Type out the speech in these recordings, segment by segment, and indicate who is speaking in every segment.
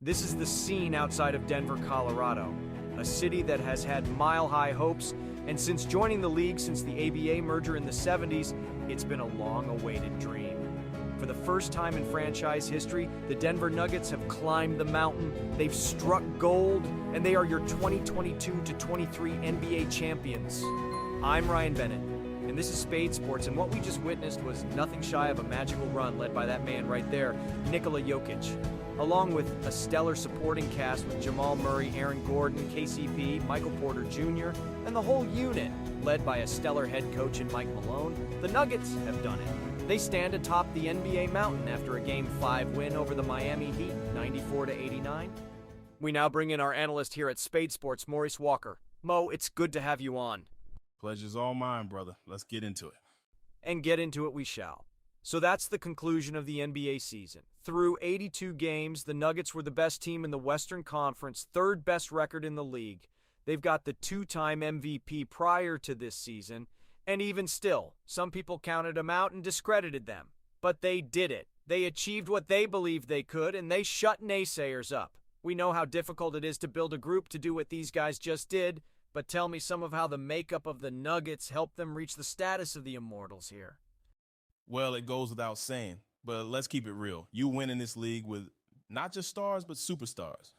Speaker 1: This is the scene outside of Denver, Colorado, a city that has had mile-high hopes, and since joining the league since the ABA merger in the 70s, it's been a long-awaited dream. For the first time in franchise history, the Denver Nuggets have climbed the mountain, they've struck gold, and they are your 2022-23 NBA champions. I'm Ryan Bennett, and this is Spade Sports, and what we just witnessed was nothing shy of a magical run led by that man right there, Nikola Jokic, along with a stellar supporting cast with Jamal Murray, Aaron Gordon, KCP, Michael Porter Jr., and the whole unit, led by a stellar head coach in Mike Malone. The Nuggets have done it. They stand atop the NBA mountain after a Game 5 win over the Miami Heat, 94-89. We now bring in our analyst here at Spade Sports, Maurice Walker. Mo, it's good to have you on.
Speaker 2: Pleasure's all mine, brother. Let's get into it.
Speaker 1: And get into it we shall. So that's the conclusion of the NBA season. Through 82 games, the Nuggets were the best team in the Western Conference, third best record in the league. They've got the two-time MVP prior to this season, and even still, some people counted them out and discredited them. But they did it. They achieved what they believed they could, and they shut naysayers up. We know how difficult it is to build a group to do what these guys just did, but tell me some of how the makeup of the Nuggets helped them reach the status of the Immortals here.
Speaker 2: Well, it goes without saying, but let's keep it real. You win in this league with not just stars, but superstars.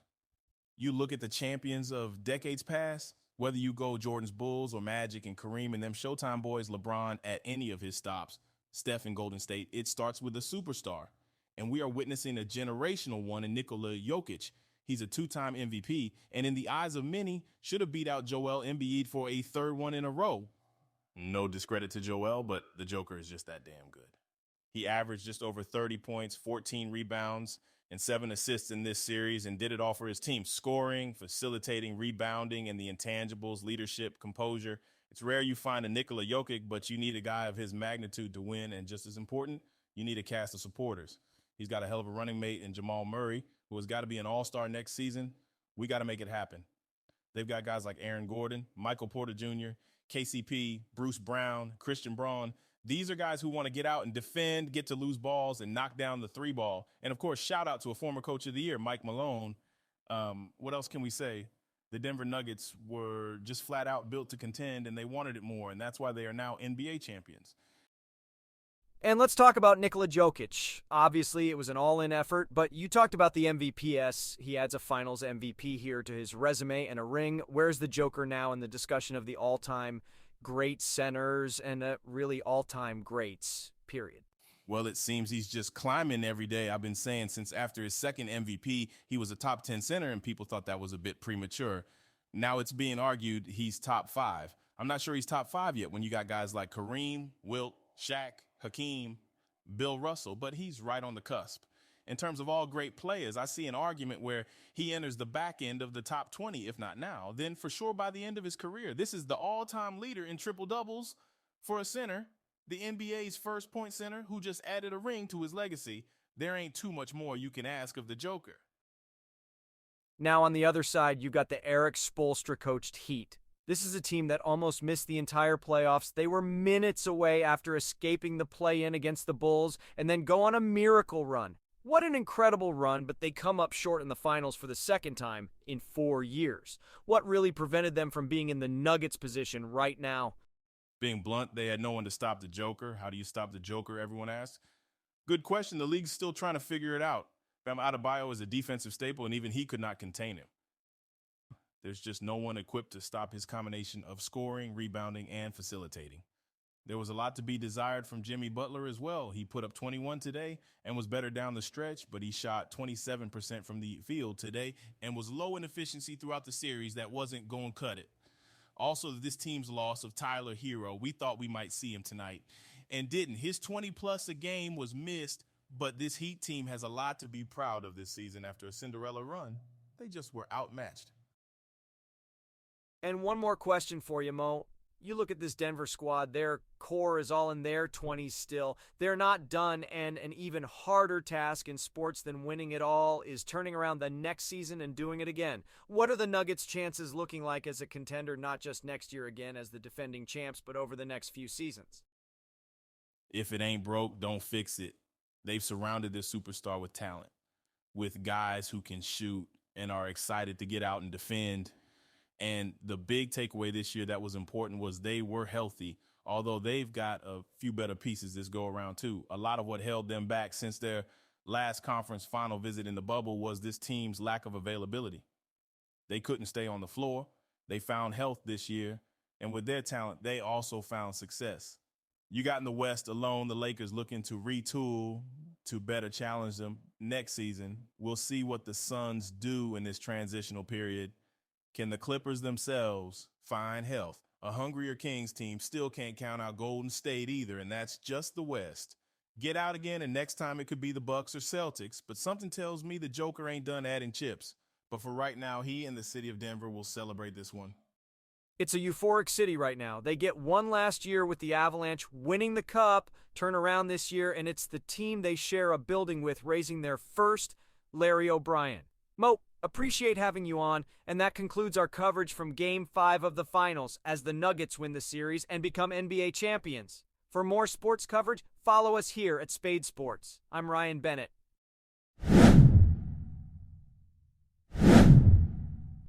Speaker 2: You look at the champions of decades past, whether you go Jordan's Bulls or Magic and Kareem and them Showtime boys, LeBron at any of his stops, Steph in Golden State, it starts with a superstar. And we are witnessing a generational one in Nikola Jokic. He's a two-time MVP, and in the eyes of many, should have beat out Joel Embiid for a third one in a row. No discredit to Joel, but the Joker is just that damn good. He averaged just over 30 points, 14 rebounds, and 7 assists in this series, and did it all for his team. Scoring, facilitating, rebounding, and the intangibles, leadership, composure. It's rare you find a Nikola Jokic, but you need a guy of his magnitude to win, and just as important, you need a cast of supporters. He's got a hell of a running mate in Jamal Murray, who has got to be an all-star next season. We got to make it happen. They've got guys like Aaron Gordon, Michael Porter Jr., KCP, Bruce Brown, Christian Braun. These are guys who want to get out and defend, get to loose balls, and knock down the three ball. And, of course, shout out to a former coach of the year, Mike Malone. What else can we say? The Denver Nuggets were just flat out built to contend, and they wanted it more, and that's why they are now NBA champions.
Speaker 1: And let's talk about Nikola Jokic. Obviously, it was an all-in effort, but you talked about the MVPs. He adds a finals MVP here to his resume and a ring. Where's the Joker now in the discussion of the all-time great centers and really all-time greats, period?
Speaker 2: Well, it seems he's just climbing every day. I've been saying since after his second MVP, he was a top 10 center, and people thought that was a bit premature. Now it's being argued he's top 5. I'm not sure he's top 5 yet when you got guys like Kareem, Wilt, Shaq, Hakeem, Bill Russell, but he's right on the cusp. In terms of all great players, I see an argument where he enters the back end of the top 20, if not now, then for sure by the end of his career. This is the all-time leader in triple-doubles for a center, the NBA's first point center who just added a ring to his legacy. There ain't too much more you can ask of the Joker.
Speaker 1: Now on the other side, you've got the Eric Spoelstra-coached Heat. This is a team that almost missed the entire playoffs. They were minutes away after escaping the play-in against the Bulls and then go on a miracle run. What an incredible run, but they come up short in the finals for the second time in 4 years. What really prevented them from being in the Nuggets position right now?
Speaker 2: Being blunt, they had no one to stop the Joker. How do you stop the Joker, everyone asks? Good question. The league's still trying to figure it out. Bam Adebayo is a defensive staple, and even he could not contain him. There's just no one equipped to stop his combination of scoring, rebounding, and facilitating. There was a lot to be desired from Jimmy Butler as well. He put up 21 today and was better down the stretch, but he shot 27% from the field today and was low in efficiency throughout the series. That wasn't going to cut it. Also, this team's loss of Tyler Hero, we thought we might see him tonight and didn't. His 20-plus a game was missed, but this Heat team has a lot to be proud of this season after a Cinderella run. They just were outmatched.
Speaker 1: And one more question for you, Mo. You look at this Denver squad, their core is all in their 20s still. They're not done, and an even harder task in sports than winning it all is turning around the next season and doing it again. What are the Nuggets' chances looking like as a contender, not just next year again as the defending champs, but over the next few seasons?
Speaker 2: If it ain't broke, don't fix it. They've surrounded this superstar with talent. with guys who can shoot and are excited to get out and defend. And the big takeaway this year that was important was they were healthy, although they've got a few better pieces this go around too. A lot of what held them back since their last conference final visit in the bubble was this team's lack of availability. They couldn't stay on the floor. They found health this year, and with their talent, they also found success. You got in the West alone, the Lakers looking to retool to better challenge them next season. We'll see what the Suns do in this transitional period. Can the Clippers themselves find health? A hungrier Kings team still can't count out Golden State either, and that's just the West. Get out again, and next time it could be the Bucks or Celtics, but something tells me the Joker ain't done adding chips. But for right now, he and the city of Denver will celebrate this one.
Speaker 1: It's a euphoric city right now. They get one last year with the Avalanche, winning the Cup, turn around this year, and it's the team they share a building with raising their first Larry O'Brien. Mo, appreciate having you on, and that concludes our coverage from Game 5 of the Finals as the Nuggets win the series and become NBA champions. For more sports coverage, follow us here at Spade Sports. I'm Ryan Bennett.